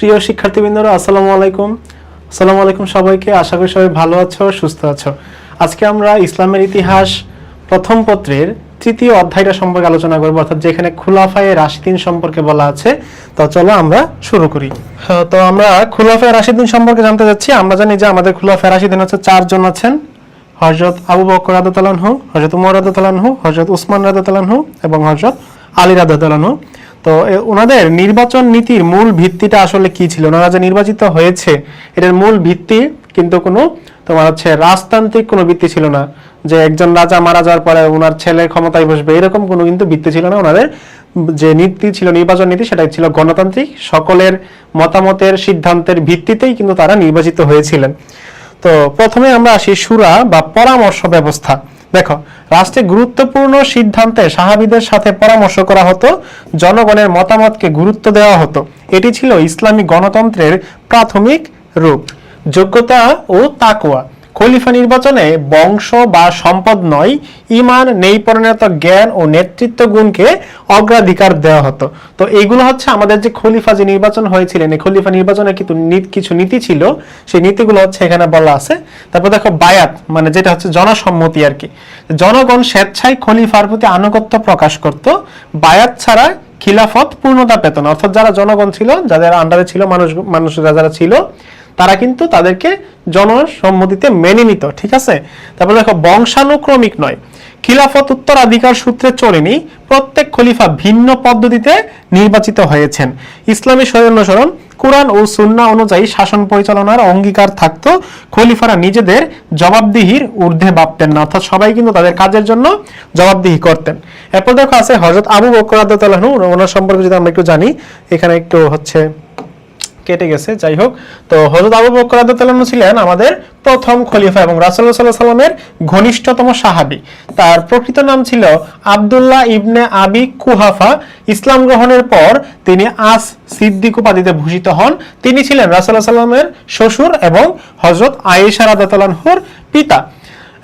প্রিয় শিক্ষার্থীবৃন্দরা আসসালামু আলাইকুম। আসসালামু আলাইকুম সবাইকে। আশা করি সবাই ভালো আছো, সুস্থ আছো। আজকে আমরা ইসলামের ইতিহাস প্রথম পত্রের তৃতীয় অধ্যায়টা সম্পর্কে আলোচনা করব, অর্থাৎ যেখানে খুলাফায়ে রাশিদিন সম্পর্কে বলা আছে। তো চলো আমরা শুরু করি। তো আমরা খুলাফায়ে রাশিদিন সম্পর্কে জানতে যাচ্ছি। আমরা জানি যে আমাদের খুলাফায়ে রাশিদিন হচ্ছে 4 জন আছেন: হযরত আবু বকর রাদিয়াল্লাহু আনহু, হযরত উমর রাদিয়াল্লাহু আনহু, হযরত উসমান রাদিয়াল্লাহু আনহু এবং হযরত আলী রাদিয়াল্লাহু আনহু। তো ওনাদের নির্বাচন নীতির মূল ভিত্তিটা আসলে কি ছিল? ওনারা যে নির্বাচিত হয়েছে এটার মূল ভিত্তি কিন্তু কোনো তোমার হচ্ছে রাজতান্ত্রিক কোনো ভিত্তি ছিল না, যে একজন রাজা মারা যাওয়ার পরে ওনার ছেলে ক্ষমতায় বসবে, এরকম কোনো কিন্তু ভিত্তি ছিল না। ওনাদের যে নীতি ছিল, নির্বাচন নীতি, সেটা ছিল গণতান্ত্রিক, সকলের মতামতের সিদ্ধান্তের ভিত্তিতেই কিন্তু তারা নির্বাচিত হয়েছিলেন। তো প্রথমে আমরা আসি শুরা বা পরামর্শ ব্যবস্থা। দেখো, রাষ্ট্রে গুরুত্বপূর্ণ সিদ্ধান্তে সাহাবীদের সাথে পরামর্শ করা হতো, জনগণের মতামতকে গুরুত্ব দেওয়া হতো। এটি ছিল ইসলামী গণতন্ত্রের প্রাথমিক রূপ। যোগ্যতা ও তাকওয়া। খলিফা নির্বাচনে বংশ বা সম্পদ নয়, ঈমান, নেইপরায়ণত, জ্ঞান ও নেতৃত্ব গুণকে অগ্রাধিকার দেওয়া হতো। তো এইগুলো হচ্ছে আমাদের যে খলিফা যে নির্বাচন হয়েছিলেন, এই খলিফা নির্বাচনে কিন্তু কিছু নীতি ছিল, সেই নীতিগুলো হচ্ছে এখানে বলা আছে। তারপর দেখো বায়াত, মানে যেটা হচ্ছে জনসম্মতি আর কি। জনগণ স্বেচ্ছায় খলিফার প্রতি আনুগত্য প্রকাশ করত। বায়াত ছাড়া খিলাফত পূর্ণতা পেত না, অর্থাৎ যারা জনগণ ছিল, যাদের আন্ডারে ছিল মানুষরা যারা ছিল, তারা কিন্তু তাদেরকে জনসম্মতিতে মেনে নিত। ঠিক আছে। তারপর দেখো বংশানুক্রমিক নয়, খিলাফত উত্তরাধিকার সূত্রে চলেনি, প্রত্যেক খলিফা ভিন্ন পদ্ধতিতে নির্বাচিত হয়েছেন। ইসলামী অনুসরণ, কুরআন ও সুন্নাহ অনুযায়ী শাসন পরিচালনার অঙ্গীকার থাকতো। খলিফারা নিজেদের জবাবদিহির ঊর্ধ্বে ভাবতেন না, অর্থাৎ সবাই কিন্তু তাদের কাজের জন্য জবাবদিহি করতেন। এরপর দেখো আছে হযরত আবু বকর রাদিয়াল্লাহু আনহু। ওনার সম্পর্কে যদি আমরা একটু জানি, এখানে একটু হচ্ছে কেটে গেছে, যাই হোক। তো হযরত আবু বকর রাদিয়াল্লাহু আনহু ছিলেন আমাদের প্রথম খলিফা এবং রাসূলুল্লাহ সাল্লাল্লাহু আলাইহি ওয়াসাল্লামের ঘনিষ্ঠতম সাহাবী। তার প্রকৃত নাম ছিল আব্দুল্লাহ ইবনে আবি কুহাফা। ইসলাম গ্রহণের পর তিনি আস সিদ্দিক উপাধিতে ভূষিত হন। তিনি ছিলেন রাসূলুল্লাহ সাল্লাল্লাহু আলাইহি ওয়াসাল্লামের শ্বশুর এবং হযরত আয়েশা রাদিয়াল্লাহু আনহার পিতা।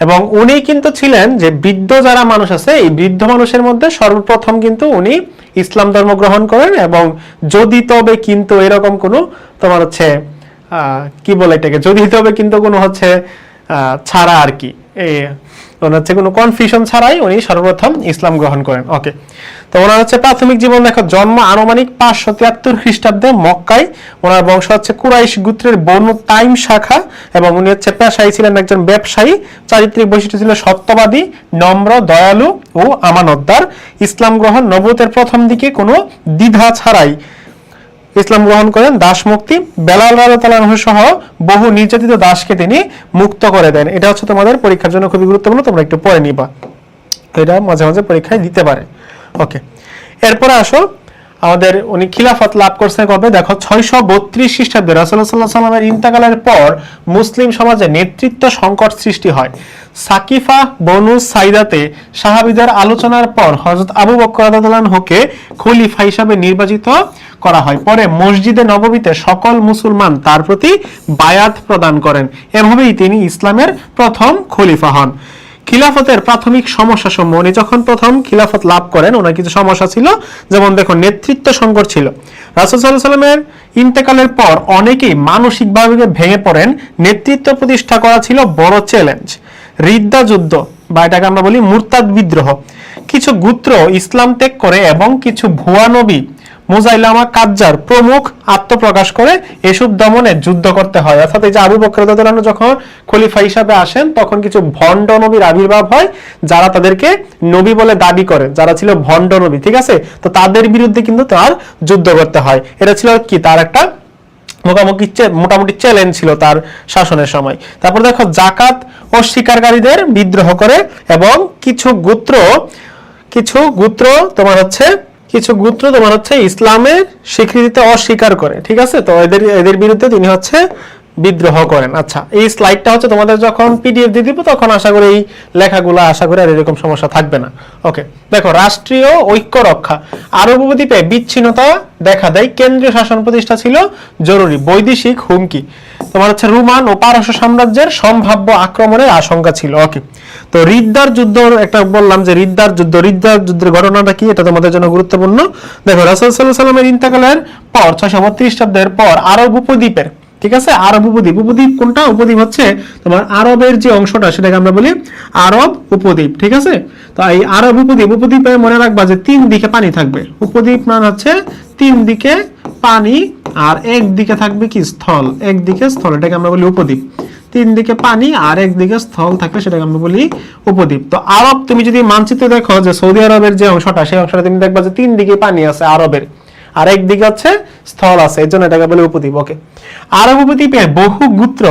এবং উনি কিন্তু ছিলেন যে বৃদ্ধ যারা মানুষ আছে, এই বৃদ্ধ মানুষের মধ্যে সর্বপ্রথম কিন্তু উনি ইসলাম ধর্ম গ্রহণ করেন। এবং যদি তবে কিন্তু এরকম কোনো তোমার হচ্ছে কি বলে এটাকে, যদি তবে কিন্তু কোনো হচ্ছে ছাড়া আর কি, হচ্ছে কোনো কনফিউশন ছাড়াই উনি সর্বপ্রথম ইসলাম গ্রহণ করেন। ওকে। তো ওনার হচ্ছে প্রাথমিক জীবন দেখো, জন্ম আনুমানিক 573 খ্রিস্টাব্দে মক্কায়। ওনার বংশ হচ্ছে কুরাইশ গোত্রের বনু তাইম শাখা এবং উনি হচ্ছে পেশায় ছিলেন একজন ব্যবসায়ী। চারিত্রিক বৈশিষ্ট্য ছিল সত্যবাদী, নম্র, দয়ালু ও আমানতদার। ইসলাম গ্রহণ নবুয়তের প্রথম দিকে কোনো দ্বিধা ছাড়াই ইসলাম গ্রহণ করেন। দাস মুক্তি, বেলাল রাদিয়াল্লাহু আনহু সহ বহু নির্যাতিত দাসকে তিনি মুক্ত করে দেন। এটা হচ্ছে তোমাদের পরীক্ষার জন্য খুবই গুরুত্বপূর্ণ, তোমরা একটু পড়ে নিবা, এটা মাঝে মাঝে পরীক্ষায় দিতে পারে। ওকে। এরপরে আসো, আমাদের উনি খিলাফত লাভ করছেন কবে? দেখো 632 খ্রিস্টাব্দে রাসূলুল্লাহ সাল্লাল্লাহু আলাইহি ওয়াসাল্লামের ইন্তেকালের পর মুসলিম সমাজে নেতৃত্ব সংকট সৃষ্টি হয়। সাকিফা বনু সাইদাতে সাহাবীদের আলোচনার পর হযরত আবু বকর রাদিয়াল্লাহু আনহুকে খলিফা হিসেবে নির্বাচিত করা হয়। পরে মসজিদে নববীতে সকল মুসলমান তার প্রতি বায়াত প্রদান করেন। এভাবেই তিনি ইসলামের প্রথম খলিফা হন। খিলাফতের প্রাথমিক সমস্যা সমূহ, উনি যখন প্রথম খিলাফত লাভ করেন ওনার কিছু সমস্যা ছিল, যেমন দেখো নেতৃত্ব সংকট ছিল। রাসূল সাল্লাল্লাহু আলাইহি ওয়াসাল্লামের ইন্তেকালের পর অনেকেই মানসিকভাবে ভেঙে পড়েন। নেতৃত্ব প্রতিষ্ঠা করা ছিল বড় চ্যালেঞ্জ। রিদ্দা যুদ্ধ বা এটাকে আমরা বলি মুরতাদ বিদ্রোহ, কিছু গোত্র ইসলাম ত্যাগ করে এবং কিছু ভুয়া নবী মুজাইলামা কাজ্জার প্রমুখ আত্মপ্রকাশ করে এসব দমনে যুদ্ধ করতে হয়। অর্থাৎ এই যে আবু বকর রাদিয়াল্লাহু আনহু যখন খলিফা হিসাবে আসেন, তখন কিছু ভণ্ড নবীর আবির্ভাব হয়, যারা তাদেরকে নবী বলে দাবি করে, যারা ছিল ভণ্ড নবী। ঠিক আছে। তো তাদের বিরুদ্ধে কিন্তু তার যুদ্ধ করতে হয়। এটা ছিল কি তার একটা মোটামুটি চ্যালেঞ্জ ছিল তার শাসনের সময়। তারপর দেখো যাকাত অস্বীকারীদের বিদ্রোহ করে এবং কিছু গোত্র তোমার হচ্ছে ইসলামের স্বীকৃতিতে অস্বীকার করে। ঠিক আছে। তো এদের বিরুদ্ধে তিনি হচ্ছে বিদ্রোহ করেন। আচ্ছা, এই স্লাইডটা হচ্ছে তোমাদের যখন পিডিএফ দিয়ে দিব তখন আশা করি এই লেখাগুলো আশা করি আর এরকম সমস্যা থাকবে না। ওকে। দেখো রাষ্ট্রীয় ঐক্য রক্ষা। আরব উপদ্বীপে বিচ্ছিন্নতা দেখা দেয়, কেন্দ্রীয় শাসন প্রতিষ্ঠা ছিল জরুরি। বৈদেশিক হুমকি, তোমার হচ্ছে রোমান ও পারস্য সাম্রাজ্যের সম্ভাব্য আক্রমণের আশঙ্কা ছিল। ওকে, তো রিদ্দার যুদ্ধ একটা বললাম যে রিদ্দার যুদ্ধের ঘটনাটা কি, এটা তোমাদের জন্য গুরুত্বপূর্ণ। দেখো রাসূল সাল্লাল্লাহু আলাইহি ওয়াসাল্লামের ইন্তেকালের পর 632 খ্রিস্টাব্দের পর আরব উপদ্বীপের, ঠিক আছে, আরব উপদ্বীপ, উপদ্বীপ কোনটা, উপদ্বীপ হচ্ছে তোমার আরবের যে অংশটা সেটাকে আমরা বলি আরব উপদ্বীপ, ঠিক আছে। তো এই আরব উপদ্বীপে মনে রাখবা যে 3 দিকে পানি থাকবে। উপদ্বীপ মানে হচ্ছে 3 দিকে পানি আর একদিকে থাকবে কি স্থল, একদিকে স্থল, এটাকে আমরা বলি উপদ্বীপ। 3 দিকে পানি আর একদিকে স্থল থাকবে, সেটাকে আমরা বলি উপদ্বীপ। তো আরব তুমি যদি মানচিত্রে দেখো যে সৌদি আরবের যে অংশটা, সেই অংশটা তুমি দেখবা যে 3 দিকে পানি আছে আরবের, আর একদিকে হচ্ছে স্থল আছে, এর জন্য এটাকে বলে উপদ্বীপ। ওকে, আরব উপদ্বীপের বহু গোত্র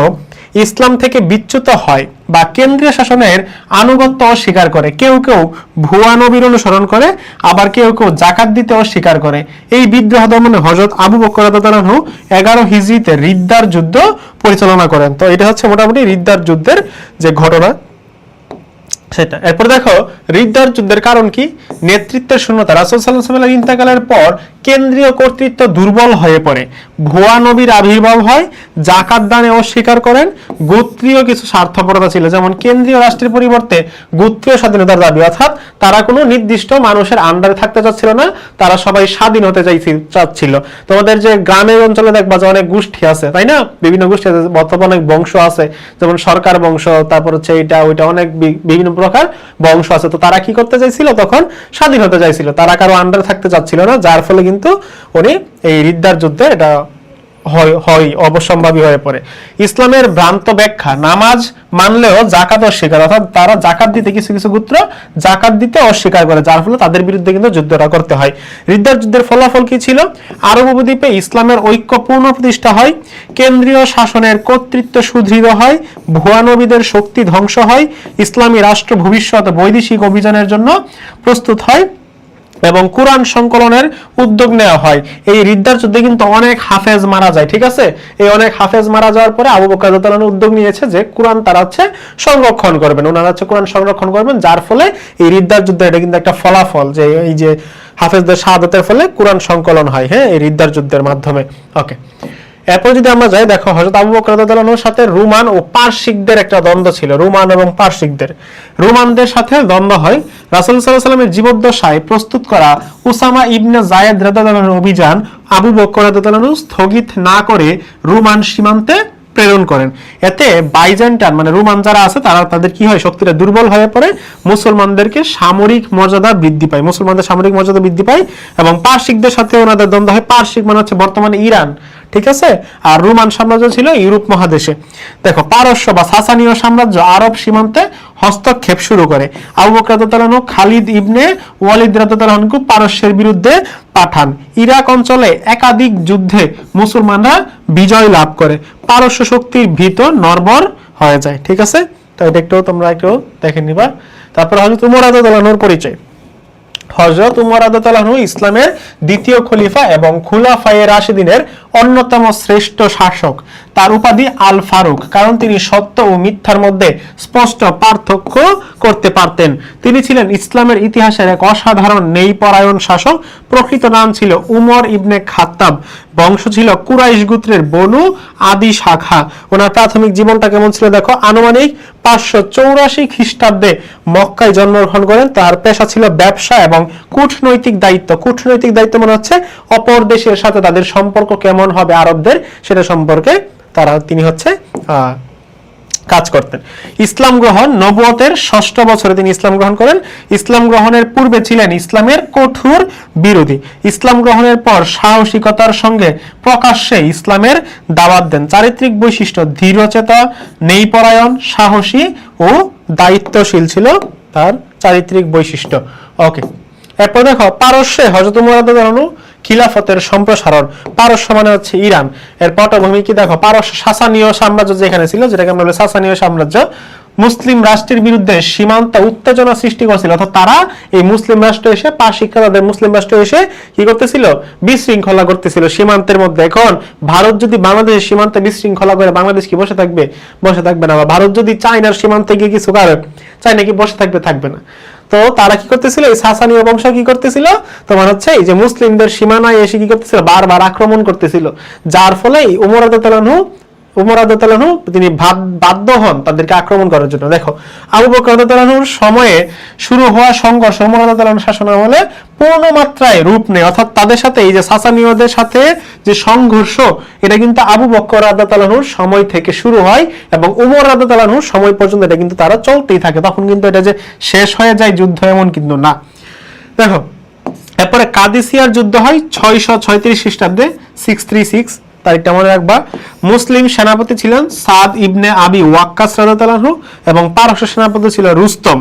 ইসলাম থেকে বিচ্যুত হয় বা কেন্দ্রীয় শাসনের আনুগত্য অস্বীকার করে। কেউ কেউ ভুয়া নবীর অনুসরণ করে, আবার কেউ কেউ জাকাত দিতে অস্বীকার করে। এই বিদ্রোহ দমনে হযরত আবু বকর রাদিয়াল্লাহু আনহু 11 হিজরিতে রিদ্দার যুদ্ধ পরিচালনা করেন। তো এটা হচ্ছে মোটামুটি রিদ্দার যুদ্ধের যে ঘটনা সেটা। এরপর দেখো রিদ্দার যুদ্ধের কারণ কি, নেতৃত্বের শূন্যতা। রাসূল সাল্লাল্লাহু আলাইহি ওয়াসাল্লামের ইন্তেকালের পর কেন্দ্রীয় কর্তৃত্ব দুর্বল হয়ে পড়ে, ভুয়া নবীর আবির্ভাব হয়, জাকাত দানে অস্বীকার করেন, গোত্রীয় কিছু স্বার্থপরতা ছিল, যেমন কেন্দ্রীয় রাষ্ট্রের পরিবর্তে গোত্রীয় স্বাধীনতার দাবি, অর্থাৎ তারা কোনো নির্দিষ্ট মানুষের আন্ডারে থাকতে চাচ্ছিল না, তারা সবাই স্বাধীন হতে চাচ্ছিল। তোমাদের যে গ্রামের অঞ্চলে দেখবা যে অনেক গোষ্ঠী আছে, তাই না, বিভিন্ন গোষ্ঠী আছে, বর্তমানে অনেক বংশ আছে, যেমন সরকার বংশ, তারপর হচ্ছে এটা ওইটা, অনেক বিভিন্ন প্রকার বংশ আছে। তো তারা কি করতে চাইছিল, তখন স্বাধীন হতে চাইছিল, তারা কারো আন্ডারে থাকতে চাচ্ছিল না, যার ফলে কিন্তু উনি এই রিদ্দার যুদ্ধে এটা হয় অবশ্যম্ভাবী হয়ে পড়ে। ইসলামের ভ্রান্ত ব্যাখ্যা, নামাজ মানলেও জাকাত অস্বীকার, অর্থাৎ তারা জাকাত দিতে, কিছু কিছু গোত্র জাকাত দিতে অস্বীকার করে, যার ফলে তাদের বিরুদ্ধে কিন্তু যুদ্ধটা করতে হয়। রিদ্দার যুদ্ধের ফলাফল কি ছিল, আরব উপদ্বীপে ইসলামের ঐক্য পূর্ণ প্রতিষ্ঠা হয়, কেন্দ্রীয় শাসনের কর্তৃত্ব সুদৃঢ় হয়, ভুয়া নবীদের শক্তি ধ্বংস হয়, ইসলামী রাষ্ট্র ভবিষ্যৎ বৈদেশিক অভিযানের জন্য প্রস্তুত হয় এবং কোরআন সংকলনের উদ্যোগ নেওয়া হয়। এই রিদ্দার যুদ্ধে কিন্তু অনেক হাফেজ মারা যায়, ঠিক আছে। এই অনেক হাফেজ মারা যাওয়ার পরে আবু বকর রাদিয়াল্লাহু আনহু উদ্যোগ নিয়েছে যে কোরআন তারা হচ্ছে সংরক্ষণ করবেন, ওনারা হচ্ছে কোরআন সংরক্ষণ করবেন, যার ফলে এই রিদ্দার যুদ্ধে এটা কিন্তু একটা ফলাফল যে এই যে হাফেজদের শাহাদাতের ফলে কোরআন সংকলন হয়, হ্যাঁ, এই রিদ্দার যুদ্ধের মাধ্যমে। ওকে, এরপর যদি আমরা যাই, দেখো হযরত আবু বকর রাদিয়াল্লাহু আনহুর সাথে রোমান ও পারসিকদের একটা দ্বন্দ্ব ছিল, রোমান এবং পারসিকদের। রোমানদের সাথে দ্বন্দ্ব হয়। রাসূল সাল্লাল্লাহু আলাইহি ওয়াসাল্লামের জীবদ্দশায় প্রস্তুত করা উসামা ইবনে যায়েদ রাদিয়াল্লাহু আনহুর অভিযান আবু বকর রাদিয়াল্লাহু আনহু স্থগিত না করে রোমান সীমান্তে প্রেরণ করেন। এতে বাইজেন্টাইন মানে রোমান যারা আছে তারা তাদের কি হয়, শক্তিটা দুর্বল হয়ে পড়ে, মুসলমানদেরকে সামরিক মর্যাদা বৃদ্ধি পায়, মুসলমানদের সামরিক মর্যাদা বৃদ্ধি পায়, এবং পারসিকদের সাথে ওনাদের দ্বন্দ্ব হয়। পারসিক মানে হচ্ছে বর্তমানে ইরান, ঠিক আছে, আর রোমান সাম্রাজ্য ছিল ইউরোপ মহাদেশে। দেখো পারস্য বা সাসানীয় সাম্রাজ্য আরব সীমান্তে হস্তক্ষেপ শুরু করে। আবু বকর রাদিয়াল্লাহু আনহু খালিদ ইবনে ওয়ালিদ রাদিয়াল্লাহু আনহু পারস্যের বিরুদ্ধে পাঠান। ইরাক অঞ্চলে একাধিক যুদ্ধে মুসলমানরা বিজয় লাভ করে, পারস্য শক্তির ভীত নড়বড় হয়ে যায়, ঠিক আছে। তো এটা একটু তোমরা একটু দেখে নিবা। তারপর হযরত উমর রাদিয়াল্লাহু আনহুর পরিচয়। হযরত উমর রাদিয়াল্লাহু আনহু ইসলামের দ্বিতীয় খলিফা এবং খুলাফায়ে রাশিদিনের অন্যতম শ্রেষ্ঠ শাসক। তার উপাধি আল ফারুক, কারণ তিনি সত্য ও মিথ্যার মধ্যে স্পষ্ট পার্থক্য করতে পারতেন। তিনি ছিলেন ইসলামের ইতিহাসের এক অসাধারণ ন্যায়পরায়ণ শাসক। প্রকৃত নাম ছিল উমর ইবনে খাত্তাব, বংশ ছিল কুরাইশ গোত্রের বনু আদি শাখা। ওনার প্রাথমিক জীবনটা কেমন ছিল দেখো, আনুমানিক 584 খ্রিস্টাব্দে মক্কায় জন্মগ্রহণ করেন। তার পেশা ছিল ব্যবসা এবং কূটনৈতিক দায়িত্ব। কূটনৈতিক দায়িত্ব মানে হচ্ছে অপর দেশের সাথে তাদের সম্পর্ক কেমন হবে আরবদের, সেটা সম্পর্কে তিনি হচ্ছে কাজ করতেন। ইসলাম গ্রহণ, নবুয়তের 6ষ্ঠ বছরে তিনি ইসলাম গ্রহণ করেন। ইসলাম গ্রহণের পূর্বে ছিলেন ইসলামের কঠোর বিরোধী। ইসলাম গ্রহণের পর সাহসিকতার সঙ্গে প্রকাশ্যে ইসলামের দাওয়াত দেন। চারিত্রিক বৈশিষ্ট্য, দৃঢ়চেতা, ন্যায়পরায়ণ, সাহসী ও দায়িত্বশীল ছিল তার চারিত্রিক বৈশিষ্ট্য। ওকে, এরপর দেখো পারস্যে হযরত উমর রাদিয়াল্লাহু আনহু খিলাফতের সম্প্রসারণ। পারস্য মানে হচ্ছে ইরান। এর পটভূমি কি দেখো, পারস্য সাসানীয় সাম্রাজ্য যেখানে ছিল, যেটাকে আমরা বলি সাসানীয় সাম্রাজ্য, মুসলিম রাষ্ট্রের বিরুদ্ধে সীমান্ত উত্তেজনা সৃষ্টি করেছিল। অর্থাৎ তারা এই মুসলিম রাষ্ট্র এসে, পারসিকরা তাদের মুসলিম রাষ্ট্র এসে কি করতেছিল, বিশৃঙ্খলা করতেছিল সীমান্তের মধ্যে। এখন ভারত যদি বাংলাদেশের সীমান্তে বিশৃঙ্খলা করে, বাংলাদেশ কি বসে থাকবে? বসে থাকবে না। ভারত যদি চায়নার সীমান্তে গিয়ে কিছু করে, চায়না কি বসে থাকবে? থাকবে না। তো তারা কি করতেছিল, এই সাসানীয় বংশ কি করতেছিল, তোমার হচ্ছে এই যে মুসলিমদের সীমানায় এসে কি করতেছিল, বারবার আক্রমণ করতেছিল, যার ফলে উমর রাদিয়াল্লাহু আনহু উমর রাদিয়াল্লাহু আনহু তিনি বাধ্য হন তাদেরকে আক্রমণ করার জন্য। দেখো আবু বকর রাদিয়াল্লাহু আনহুর সময়ে শুরু হওয়া সংঘর্ষ উমর রাদিয়াল্লাহু আনহুর শাসনামলে পূর্ণ মাত্রায় রূপ নেয়, অর্থাৎ তাদের সাথে এই যে সাসানীয়দের সাথে যে সংঘর্ষ এটা কিন্তু আবু বকর রাদিয়াল্লাহু আনহুর সময় থেকে শুরু হয় এবং উমর রাদিয়াল্লাহু আনহুর সময় পর্যন্ত এটা কিন্তু তারা চলতেই থাকে। তখন কিন্তু এটা যে শেষ হয়ে যায় যুদ্ধ এমন কিন্তু না। দেখো এরপরে কাদিসিয়ার যুদ্ধ হয় 636 খ্রিস্টাব্দে, 636 তারিখটা মনে রাখবা। মুসলিম সেনাপতি ছিলেন সাদ ইবনে আবি ওয়াক্কাস রাদিয়াল্লাহু আনহু এবং পারস্য সেনাপতি ছিল রুস্তম।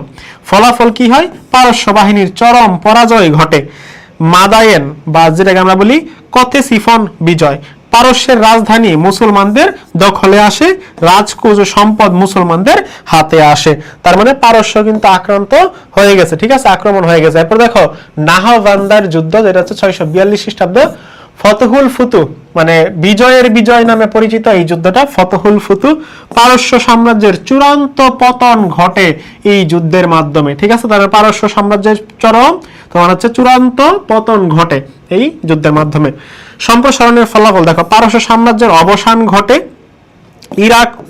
ফলাফল কি হয়? পারস্য বাহিনীর চরম পরাজয় ঘটে। মাদায়েন বা যেটাকে আমরা বলি কতেসিফন বিজয়, পারস্যের রাজধানী মুসলমানদের দখলে আসে, রাজকুজ ও সম্পদ মুসলমানদের হাতে আসে। তার মানে পারস্য কিন্তু আক্রান্ত হয়ে গেছে, ঠিক আছে, আক্রমণ হয়ে গেছে। এরপর দেখো নাহাভান্দার যুদ্ধ, যেটা হচ্ছে 642 খ্রিস্টাব্দ, ফতহুল ফুতু মানে বিজয়ের বিজয় নামে পরিচিত এই যুদ্ধটা ফতহুল ফুতু। পারস্য সাম্রাজ্যের চূড়ান্ত পতন ঘটে এই যুদ্ধের মাধ্যমে, ঠিক আছে। তার পারস্য সাম্রাজ্যের চরম তোমার হচ্ছে চূড়ান্ত পতন ঘটে এই যুদ্ধের মাধ্যমে। সম্প্রসারণের ফলাফল দেখো, পারস্য সাম্রাজ্যের অবসান ঘটে,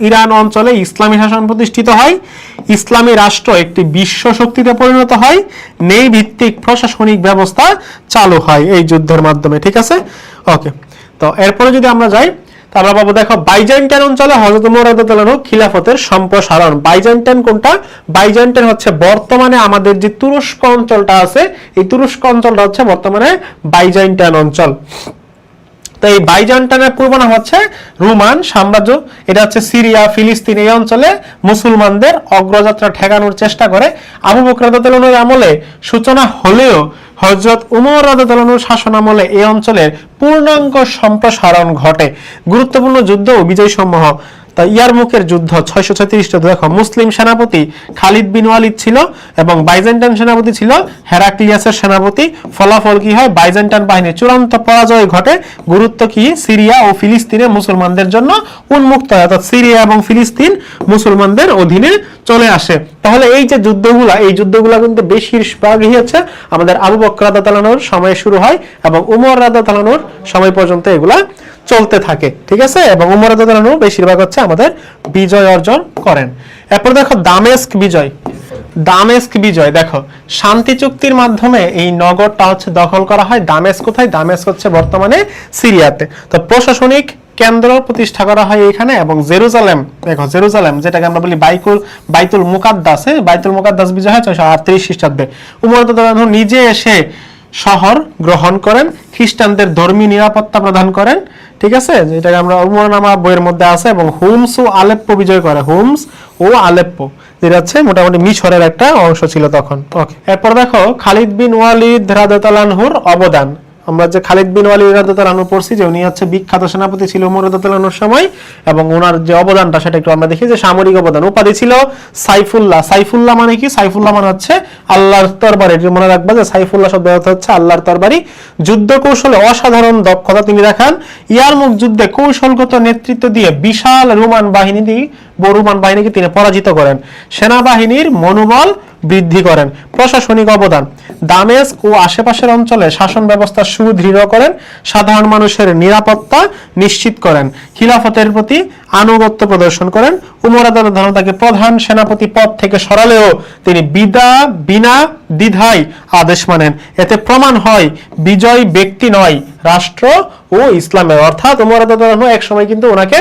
ইরান অঞ্চলে ইসলামী শাসন প্রতিষ্ঠিত হয়, ইসলামী রাষ্ট্র একটি বিশ্ব শক্তিতে পরিণত হয়, নেই ভিত্তিক প্রশাসনিক ব্যবস্থা চালু হয় এই যুদ্ধের মাধ্যমে, ঠিক আছে। ওকে, তো এরপরে যদি আমরা যাই আমরা পাবো দেখো বাইজেন্টাইন অঞ্চলে হযরত উমর রাদিয়াল্লাহু আনহু খিলাফতের সম্প্রসারণ। বাইজেন্টাইন কোনটা? বাইজেন্টাইন হচ্ছে বর্তমানে আমাদের যে তুরস্ক অঞ্চলটা আছে, এই তুরস্ক অঞ্চলটা হচ্ছে বর্তমানে বাইজেন্টাইন অঞ্চল। তো এই বাইজেন্টাইনের পূর্ব নাম হচ্ছে রোমান সাম্রাজ্য। এটা হচ্ছে সিরিয়া, ফিলিস্তিন এই অঞ্চলে মুসলমানদের অগ্রযাত্রা ঠেকানোর চেষ্টা করে। আবু বকর রাদিয়াল্লাহু আনহুর আমলে সূচনা হলেও হযরত উমর রাদিয়াল্লাহু আনহুর শাসন আমলে এই অঞ্চলের পূর্ণাঙ্গ সম্প্রসারণ ঘটে। গুরুত্বপূর্ণ যুদ্ধ ও বিজয় সমূহ, তা ইয়ারমুকের যুদ্ধ 636 দেখো, মুসলিম সেনাপতি খালিদ বিন ওয়ালিদ ছিল এবং বাইজেন্টাইন সেনাপতি ছিল হেরাক্লিয়াসের সেনাপতি। ফলাফল কি হয়? বাইজেন্টাইন বাহিনীর চূড়ান্ত পরাজয় ঘটে। গুরুত্ব কি? সিরিয়া ও ফিলিস্তিনে মুসলমানদের জন্য উন্মুক্ত হয়, অর্থাৎ সিরিয়া এবং ফিলিস্তিন মুসলমানদের অধীনে চলে আসে। তাহলে এই যে যুদ্ধগুলা, এই যুদ্ধগুলা কিন্তু বেশিরভাগই হচ্ছে আমাদের আবু বকর রাদিয়াল্লাহু আনহুর সময়ে শুরু হয় এবং উমর রাদিয়াল্লাহু আনহুর সময় পর্যন্ত এগুলা চলতে থাকে, ঠিক আছে। এবং উমর রাদিয়াল্লাহু আনহু বেশিরভাগ হচ্ছে আমাদের বিজয় অর্জন করেন। এরপর দেখো দামেস্ক বিজয়। দামেস্ক বিজয় দেখো, শান্তি চুক্তির মাধ্যমে এই নগরটা হচ্ছে দখল করা হয়। দামেস্ক কোথায়? দামেস্ক হচ্ছে বর্তমানে সিরিয়াতে। তো প্রশাসনিক কেন্দ্র প্রতিষ্ঠা করা হয় এখানে। এবং জেরুজালেম দেখো, জেরুজালেম যেটাকে আমরা বলি বাইতুল মুকাদ্দাস, বাইতুল মুকাদ্দাস বিজয় হয় 638 খ্রিস্টাব্দে। উমর রাদিয়াল্লাহু আনহু নিজে এসে শহর গ্রহণ করেন, খ্রিস্টানদের ধর্মীয় নিরাপত্তা প্রদান করেন, ঠিক আছে, যেটাকে আমরা উমরনামা বইয়ের মধ্যে আছে। এবং হোমস ও আলেপ্পো বিজয় করে, হোমস ও আলেপ্পো যেটা হচ্ছে মোটামুটি মিশরের একটা অংশ ছিল তখন। ওকে, এরপর দেখো খালিদ বিন ওয়ালিদ রাদিয়াল্লাহু আনহুর অবদান। আমরা যে খালিদ বিন ওয়ালিদ রাদিয়াল্লাহু আনহু পড়ছি যে উনি হচ্ছে বিখ্যাত সেনাপতি ছিল উমর রাদিয়াল্লাহু আনহুর সময়, এবং ওনার যে অবদানটা সেটা একটু আমরা দেখি। যে সামরিক অবদান, উপাধি ছিল সাইফুল্লাহ। সাইফুল্লাহ মানে কি? সাইফুল্লাহ মানে হচ্ছে আল্লাহর তরবারি। মনে রাখবা যে সাইফুল্লাহ শব্দ অর্থ হচ্ছে আল্লাহর তরবারি। যুদ্ধ কৌশলে অসাধারণ দক্ষতা তিনি দেখান। ইয়ারমুক যুদ্ধে কৌশলগত নেতৃত্ব দিয়ে বিশাল রোমান বাহিনীকে তিনি পরাজিত করেন, সেনাবাহিনীর মনোবল বৃদ্ধি করেন। প্রশাসনিক অবদান, দামেস্ক ও আশেপাশের অঞ্চলে শাসন ব্যবস্থা সুদৃঢ় করেন, সাধারণ মানুষের নিরাপত্তা নিশ্চিত করেন, খিলাফতের প্রতি আনুগত্য প্রদর্শন করেন। উমর রাদিয়াল্লাহু আনহু তাকে প্রধান সেনাপতি পদ থেকে সরালেও তিনি বিনা দ্বিধায় আদেশ মানেন। এতে প্রমাণ হয় বিজয় ব্যক্তি নয়, রাষ্ট্র ও ইসলামের। অর্থাৎ উমর রাদিয়াল্লাহু আনহু এক সময় কিন্তু ওনাকে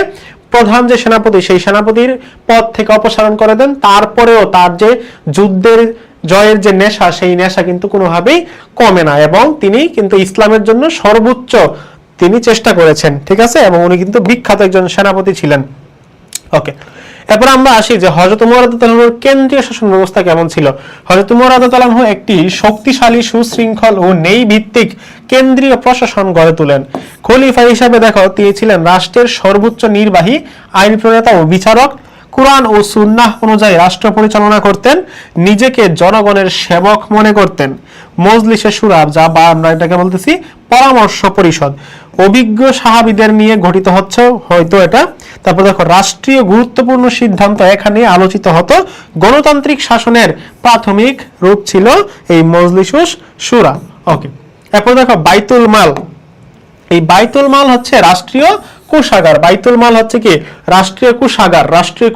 প্রধান যে সেনাপতি সেই সেনাপতির পদ থেকে অপসারণ করে দেন। তারপরেও তার যে যুদ্ধের জয়ের যে নেশা, সেই নেশা কিন্তু কোনোভাবেই কমে না, এবং তিনি কিন্তু ইসলামের জন্য সর্বোচ্চ তিনি চেষ্টা করেছেন, ঠিক আছে। এবং উনি কিন্তু বিখ্যাত একজন সেনাপতি ছিলেন। ওকে, এরপর আমরা আসি যে হযরত উমর রাদিয়াল্লাহু আনহুর কেন্দ্রীয় শাসন ব্যবস্থা কেমন ছিল। হযরত উমর রাদিয়াল্লাহু আনহু একটি শক্তিশালী, সুশৃঙ্খল ও ন্যায় ভিত্তিক কেন্দ্রীয় প্রশাসন গড়ে তোলেন। খলিফা হিসাবে দেখো তিনি ছিলেন রাষ্ট্রের সর্বোচ্চ নির্বাহী, আইন প্রণেতা ও বিচারক। কুরআন ও সুন্নাহ অনুযায়ী রাষ্ট্র পরিচালনা করতেন, নিজেকে জনগণের সেবক মনে করতেন। মজলিসে শুরা, যা বা আমরা এটাকে বলতেছি পরামর্শ পরিষদ, অভিজ্ঞ সাহাবীদের নিয়ে গঠিত হচ্ছে হয়তো এটা। তারপর দেখো রাষ্ট্রীয় গুরুত্বপূর্ণ সিদ্ধান্ত এখানে আলোচিত হতো। গণতান্ত্রিক শাসনের প্রাথমিক রূপ ছিল এই মজলিসুস শুরা। ওকে, এরপর দেখো বাইতুল মাল। এই বাইতুল মাল হচ্ছে রাষ্ট্রীয় কোষাগার, বাইতুল মাল হচ্ছে কি রাষ্ট্রীয়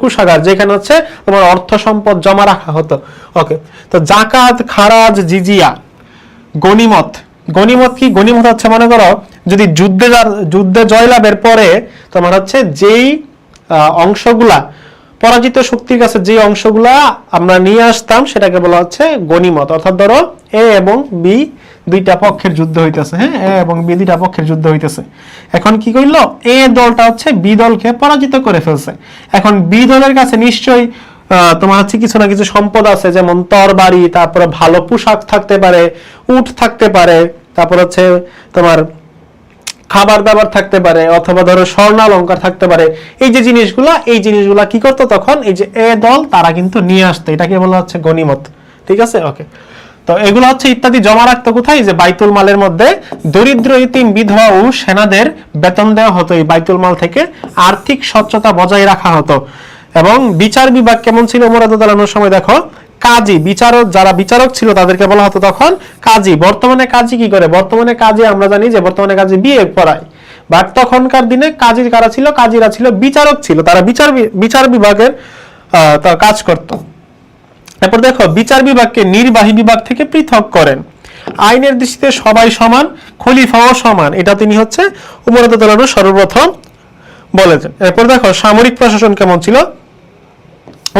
কোষাগার যেখানে হচ্ছে তোমার অর্থ সম্পদ জমা রাখা হতো। ওকে, তো জাকাত, খারাজ, জিজিয়া, গনিমত। গনিমত কি? গনিমত হচ্ছে মনে করো যদি যুদ্ধে জয়লাভের পরে তোমার হচ্ছে যেই অংশগুলা পরাজিত শক্তির কাছে যে অংশগুলা আমরা নিয়ে আসতাম সেটাকে বলা হচ্ছে গনিমত। অর্থাৎ ধরো এ এবং বি দুইটা পক্ষের যুদ্ধ হইতেছে, হ্যাঁ, এ এবং বি দুইটা পক্ষের যুদ্ধ হইতেছে। এখন কি কইলো, এ দলটা হচ্ছে বি দলকে পরাজিত করে ফেলছে। এখন বি দলের কাছে নিশ্চয়ই তোমার হচ্ছে কিছু না কিছু সম্পদ আছে, যেমন তরবারি, তারপরে ভালো পোশাক থাকতে পারে, উট থাকতে পারে, তারপর হচ্ছে তোমার খাবার দাবার থাকতে পারে, অথবা ধরো স্বর্ণালঙ্কার থাকতে পারে। এই জিনিসগুলা কি করতো তখন, এই যে এ দল তারা কিন্তু নিয়ে আসতো, এটাকে বলা হচ্ছে গনিমত। ঠিক আছে, ওকে। তো এগুলো হচ্ছে ইত্যাদি জমা রাখতো কোথায়? যে বাইতুল মালের মধ্যে। দরিদ্র, ইতিম, বিধবা ও সেনাদের বেতন দেওয়া হতো এই বাইতুল মাল থেকে। আর্থিক স্বচ্ছতা বজায় রাখা হতো। এবং বিচার বিভাগ কেমন ছিল ওমর রাদিয়াল্লাহু আনহুর সময়? দেখো, কাজী, যারা বিচারক ছিল তাদেরকে বলা হতো তখন কাজী। বর্তমানে কাজী কি করে? বর্তমানে কাজী আমরা জানি যে বর্তমানে কাজী বিয়ে পড়ায়, বাট তখনকার দিনে কাজী কারা ছিল? কাজীরা ছিল বিচারক ছিল, তারা বিচার বিভাগের কাজ করত। তারপর দেখো, বিচার বিভাগকে নির্বাহী বিভাগ থেকে পৃথক করেন। আইনের দৃষ্টিতে সবাই সমান, খলিফাও সমান, এটা তিনি হচ্ছে ওমর রাদিয়াল্লাহু আনহু সর্বপ্রথম বলেছেন। এরপর দেখো, সামরিক প্রশাসন কেমন ছিল?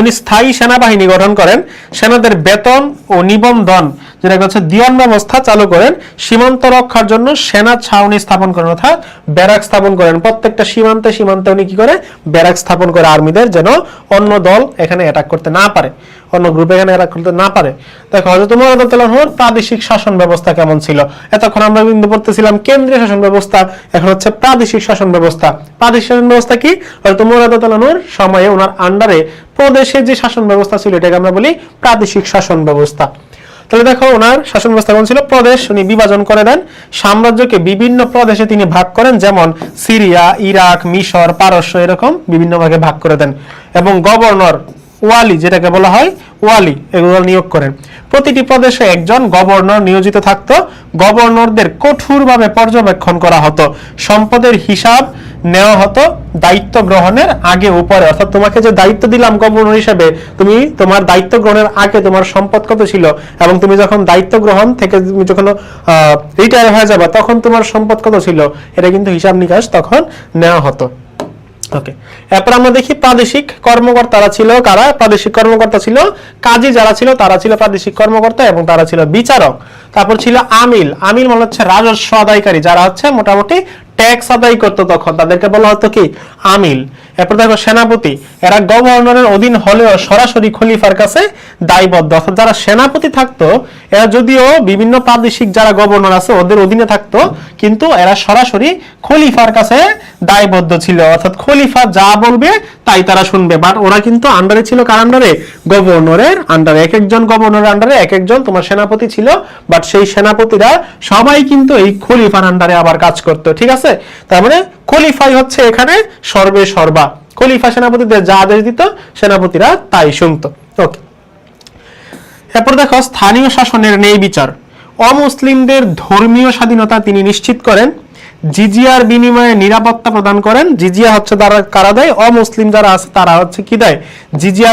উনি স্থায়ী সেনাবাহিনী গঠন করেন, সেনাদের বেতন ও নিবন্ধন যেটা হচ্ছে দিওয়ান ব্যবস্থা চালু করেন, সীমান্ত রক্ষার জন্য সেনা ছাউনি স্থাপন করেন, অর্থাৎ ব্যারাক স্থাপন করেন। প্রত্যেকটা সীমান্তে উনি কি করে? ব্যারাক স্থাপন করে আর্মিদের, যেন অন্য দল এখানে অ্যাটাক করতে না পারে, অন্য গ্রুপ এখানে অ্যাটাক করতে না পারে। দেখো, হযরত ওমর রাদিয়াল্লাহু আনহুর প্রাদেশিক শাসন ব্যবস্থা কেমন ছিল? এতক্ষণ আমরা কিন্তু পড়তেছিলাম কেন্দ্রীয় শাসন ব্যবস্থা, এখন হচ্ছে প্রাদেশিক শাসন ব্যবস্থা। প্রাদেশিক শাসন ব্যবস্থা কি? হযরত ওমর রাদিয়াল্লাহু আনহুর সময়ে ওনার আন্ডারে প্রদেশে যে শাসন ব্যবস্থা ছিল এটাকে আমরা বলি প্রাদেশিক শাসন ব্যবস্থা। তাহলে দেখো, ওনার শাসন ব্যবস্থা কেমন ছিল? প্রদেশ উনি বিভাজন করে দেন, সাম্রাজ্যকে বিভিন্ন প্রদেশে তিনি ভাগ করেন, যেমন সিরিয়া, ইরাক, মিশর, পারস্য, এরকম বিভিন্ন ভাগে ভাগ করে দেন। এবং গভর্নর, ওয়ালি যেটাকে বলা হয় ওয়ালি, এগুলো নিয়োগ করেন। প্রতিটি প্রদেশে একজন গভর্নর নিয়োজিত থাকতো। গভর্নরদের কঠোরভাবে পর্যবেক্ষণ করা হতো। সম্পদের হিসাব নেওয়া হতো দায়িত্ব গ্রহণের আগে উপরে। অর্থাৎ তোমাকে যে দায়িত্ব দিলাম গভর্নর হিসেবে, তুমি তোমার দায়িত্ব গ্রহণের আগে তোমার সম্পদ কত ছিল, এবং তুমি যখন দায়িত্ব গ্রহণ থেকে তুমি যখন রিটায়ার হয়ে যাবে তখন তোমার সম্পদ কত ছিল, এটা কিন্তু হিসাব নিকাশ তখন নেওয়া হতো। ওকে, এরপর আমরা দেখি প্রাদেশিক কর্মকর্তারা ছিল কারা? প্রাদেশিক কর্মকর্তা ছিল কাজী, যারা ছিল তারা ছিল প্রাদেশিক কর্মকর্তা, এবং তারা ছিল বিচারক। তারপর ছিল আমিল। আমিল মানে হচ্ছে রাজস্ব আদায়কারী, যারা হচ্ছে মোটামুটি ট্যাক্স আদায় করতো তখন, তাদেরকে বলা হতো কি? আমিল। এরপর দেখো, সেনাপতি। এরা গভর্নরের অধীন হলেও সরাসরি খলিফার কাছে দায়বদ্ধ। অর্থাৎ যারা সেনাপতি থাকতো এরা যদিও বিভিন্ন প্রাদেশিক যারা গভর্নর আছে ওদের অধীনে থাকতো, কিন্তু এরা সরাসরি খলিফার কাছে দায়বদ্ধ ছিল। অর্থাৎ খলিফা যা বলবে তাই তারা শুনবে। বাট ওরা কিন্তু আন্ডারে ছিল কার আন্ডারে? গভর্নরের আন্ডারে। এক একজন গভর্নরের আন্ডারে এক একজন তোমার সেনাপতি ছিল, বাট সেই সেনাপতিরা সবাই কিন্তু এই খলিফার আন্ডারে আবার কাজ করতো। ঠিক আছে, তার মানে খলিফাই হচ্ছে এখানে সর্বে সর্বা। খলিফা সেনাপতিদের যা আদেশ দিত সেনাপতিরা তাই শুনতো। ওকে, এরপর দেখো, স্থানীয় শাসনের ন্যায় বিচার। অমুসলিমদের ধর্মীয় স্বাধীনতা তিনি নিশ্চিত করেন। জিজিয়ার বিনিময়ে নিরাপত্তা প্রদান করেন। জিজিয়া হচ্ছে তারা কারা দেয়? অমুসলিম যারা আছে তারা হচ্ছে কি দেয়? জিজিয়া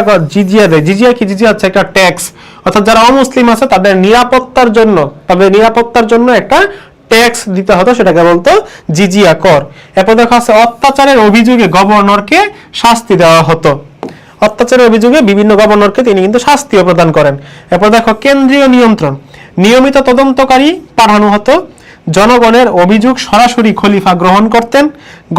দেয়। জিজিয়া কি? জিজিয়া হচ্ছে একটা ট্যাক্স। অর্থাৎ যারা অমুসলিম আছে তাদের নিরাপত্তার জন্য একটা ট্যাক্স দিতে হতো, সেটাকে বলতো জিজিয়া কর। এরপর দেখা আছে, অত্যাচারের অভিযোগে গভর্নরকে শাস্তি দেওয়া হতো। অত্যাচারের অভিযোগে বিভিন্ন গভর্নরকে তিনি কিন্তু শাস্তিও প্রদান করেন। এরপর দেখো, কেন্দ্রীয় নিয়ন্ত্রণ। নিয়মিত তদন্তকারী পাঠানো হতো। জনগণের অভিযোগ সরাসরি খলিফা গ্রহণ করতেন।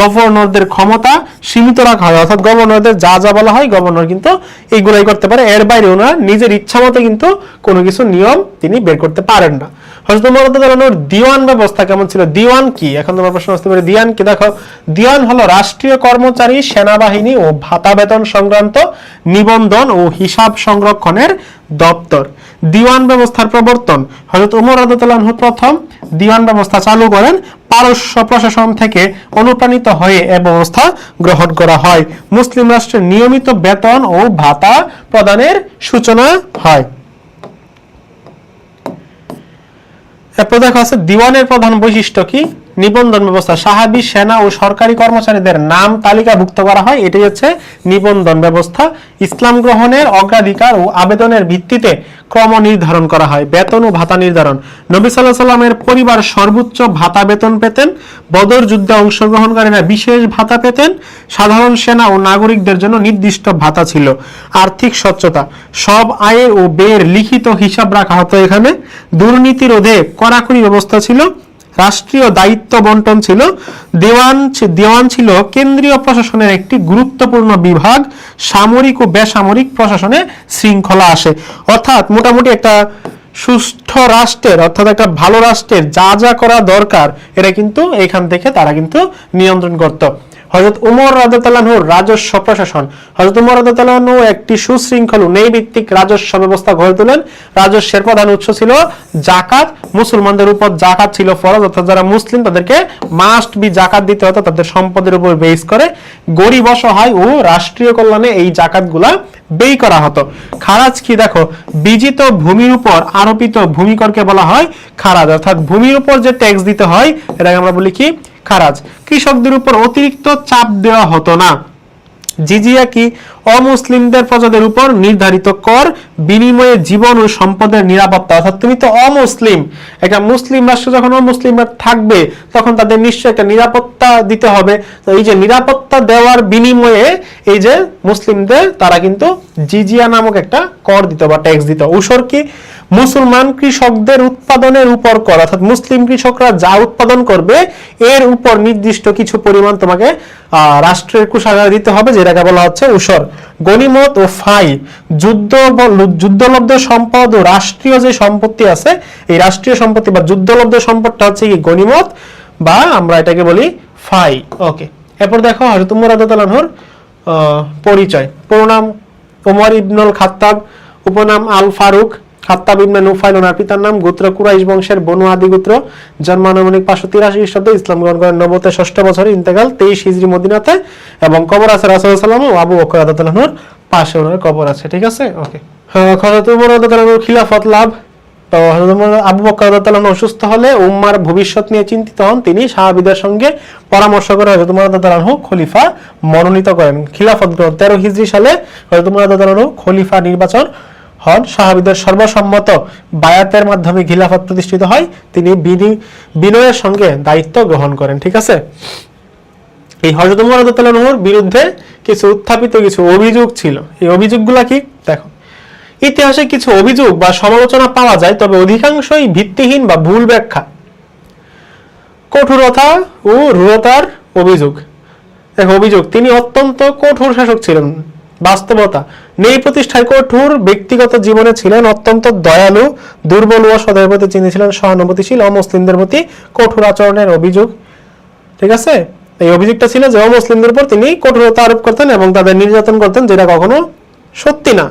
গভর্নরদের ক্ষমতা সীমিত রাখা হয়, অর্থাৎ গভর্নরদের যা যা বলা হয় গভর্নর কিন্তু এইগুলাই করতে পারে, এর বাইরে ওনার নিজের ইচ্ছা মতো কিন্তু কোনো কিছু নিয়ম তিনি বের করতে পারেন না। হযরত ওমর রাদিয়াল্লাহু আনহুর দিওয়ান ব্যবস্থা কেমন ছিল? দিওয়ান কি? এখন তোমার প্রশ্ন আসতে পারে দিওয়ান কি? দেখো, দিওয়ান হলো রাষ্ট্রীয় কর্মচারী, সেনাবাহিনী ও ভাতা বেতন সংক্রান্ত নিবন্ধন ও হিসাব সংরক্ষণের দপ্তর। দিওয়ান ব্যবস্থার প্রবর্তন। হযরত ওমর রাদিয়াল্লাহু আনহু প্রথম দিওয়ান ব্যবস্থা চালু করেন। পারস্য প্রশাসন থেকে অনুপ্রাণিত হয়ে এ ব্যবস্থা গ্রহণ করা হয়। মুসলিম রাষ্ট্রের নিয়মিত বেতন ও ভাতা প্রদানের সূচনা হয়। এরপর দেখা আছে, দিওয়ানের প্রধান বৈশিষ্ট্য কি? নিবন্ধন ব্যবস্থা, সাহাবী সেনা ও সরকারি কর্মচারীদের নাম তালিকাভুক্ত করা হয়, এটাই হচ্ছে নিবন্ধন ব্যবস্থা। ইসলাম গ্রহণের অগ্রাধিকার ও আবেদনের ভিত্তিতে ক্রম নির্ধারণ করা হয়। বেতন ও ভাতা নির্ধারণ, নবী সাল্লাল্লাহু আলাইহি সাল্লামের পরিবার সর্বোচ্চ ভাতা বেতন পেতেন, বদর যুদ্ধে অংশগ্রহণকারীরা বিশেষ ভাতা পেতেন, সাধারণ সেনা ও নাগরিকদের জন্য নির্দিষ্ট ভাতা ছিল। আর্থিক স্বচ্ছতা, সব আয়ের ও ব্যয়ের লিখিত হিসাব রাখা হতো এখানে। দুর্নীতি রোধে কড়াকড়ি ব্যবস্থা ছিল। রাষ্ট্রীয় দায়িত্ব বন্টন ছিল। দেওয়ান ছিল কেন্দ্রীয় প্রশাসনের একটি গুরুত্বপূর্ণ বিভাগ। সামরিক ও বেসামরিক প্রশাসনে শৃঙ্খলা আসে। অর্থাৎ মোটামুটি একটা সুষ্ঠু রাষ্ট্রের, অর্থাৎ একটা ভালো রাষ্ট্রের যা যা করা দরকার এটা কিন্তু এখান থেকে তারা কিন্তু নিয়ন্ত্রণ করত। হযরত উমর রাদিয়াল্লাহু আনহুর রাজস্ব প্রশাসন, হযরত উমর রাদিয়াল্লাহু আনহু একটি সুশৃঙ্খল ন্যায়ভিত্তিক রাজস্ব ব্যবস্থা গড়ে তোলেন। রাজস্বের প্রধান উৎস ছিল জাকাত। মুসলমানদের উপর জাকাত ছিল ফরজ, অর্থাৎ যারা মুসলিম তাদেরকে মাস্ট বি জাকাত দিতে হতো তাদের সম্পদের উপর বেস করে। গরিব অসহায় ও রাষ্ট্রীয় কল্যাণে এই জাকাতগুলা ব্যয় করা হতো। খারাজ কি দেখো, বিজিত ভূমির উপর আরোপিত ভূমিকরকে বলা হয় খারাজ, অর্থাৎ ভূমির উপর যে ট্যাক্স দিতে হয় এটাকে আমরা বলি কি খারাজ। কৃষকদের উপর অতিরিক্ত চাপ দেওয়া হতো না। জিজিয়া কি, অমুসলিমদের প্রজাদের উপর নির্ধারিত কর, বিনিময়ে জীবন ও সম্পদের নিরাপত্তা। অর্থাৎ তুমি তো অমুসলিম, একটা মুসলিম রাষ্ট্র যখন অমুসলিমরা থাকবে তখন তাদের নিশ্চয়ই একটা নিরাপত্তা দিতে হবে। তো এই যে নিরাপত্তা দেওয়ার বিনিময়ে এই যে মুসলিমদের তারা কিন্তু জিজিয়া নামক একটা কর দিত বা ট্যাক্স দিত। উসর কি, মুসলমান কৃষকদের উৎপাদনের উপর কর, অর্থাৎ মুসলিম কৃষকরা যা উৎপাদন করবে এর উপর নির্দিষ্ট কিছু পরিমাণ তোমাকে রাষ্ট্রের কোষাগারে দিতে হবে, যেটাকে বলা হচ্ছে উসর। গনিমত ও ফাই, যুদ্ধলব্ধ সম্পদ ও রাষ্ট্রীয় যে সম্পত্তি আছে এই রাষ্ট্রীয় সম্পত্তি বা যুদ্ধলব্ধ সম্পদটা হচ্ছে কি গনিমত বা আমরা এটাকে বলি ফাই। ওকে, এরপর দেখো হযরত উমর রাদিয়াল্লাহু আনহুর পরিচয়। পুরো নাম ওমর ইবনুল খাত্তাব, উপনাম আল ফারুক। খাত্তাব ইবনে নুফাইল ওনার পিতার নাম। গোত্র কুরাইশ বংশের বনু আদি গোত্র। জন্ম আনুমানিক 583 খ্রিস্টাব্দে। ইসলাম গ্রহণ করেন নবুয়তের 6ষ্ঠ বছরে। ইন্তেকাল 23 হিজরি মদিনাতে। এবং কবর আছে রাসূলুল্লাহ সাল্লাল্লাহু আলাইহি ওয়াসাল্লাম ও আবু বকর রাদিয়াল্লাহু আনহুর পাশে ওনার কবর আছে। ঠিক আছে, ওকে। হযরত উমর রাদিয়াল্লাহু আনহুর খিলাফত লাভ। তো হযরত আবু বকর রাদিয়াল্লাহু আনহু অসুস্থ হলে উম্মার ভবিষ্যৎ নিয়ে চিন্তিত হন। তিনি সাহাবীদের সঙ্গে পরামর্শ করে হযরত উমর রাদিয়াল্লাহু আনহু খলিফা মনোনীত করেন। খিলাফত গ্রহণ 13 হিজরি সালে হযরত উমর রাদিয়াল্লাহু আনহু খলিফা নির্বাচন হন। সাহাবীদের সর্বসম্মত বায়াতের মাধ্যমে খিলাফত প্রতিষ্ঠিত হয়। তিনি বিনয়ের সঙ্গে দায়িত্ব গ্রহণ করেন। ঠিক আছে, এই হযরত উমর রাদিয়াল্লাহু আনহুর বিরুদ্ধে কিছু উত্থাপিত কিছু অভিযোগ ছিল। এই অভিযোগগুলো কি দেখো, ইতিহাসে কিছু অভিযোগ বা সমালোচনা পাওয়া যায়, তবে অধিকাংশই ভিত্তিহীন বা ভুল ব্যাখ্যা। কঠোরতা ও রূঢ়তার অভিযোগ। দেখো অভিযোগ, তিনি অত্যন্ত কঠোর শাসক ছিলেন। বাস্তবতা, ন্যায় প্রতিষ্ঠায় কঠোর। ব্যক্তিগত জীবনে ছিলেন অত্যন্ত দয়ালু, দুর্বল ও সদয়ের প্রতি তিনি ছিলেন সহানুভূতিশীল। অমুসলিমদের প্রতি কঠোর আচরণের অভিযোগ। ঠিক আছে, এই অভিযোগটা ছিল যে অমুসলিমদের উপর তিনি কঠোরতা আরোপ করতেন এবং তাদের নির্যাতন করতেন, যেটা কখনো সত্যি না।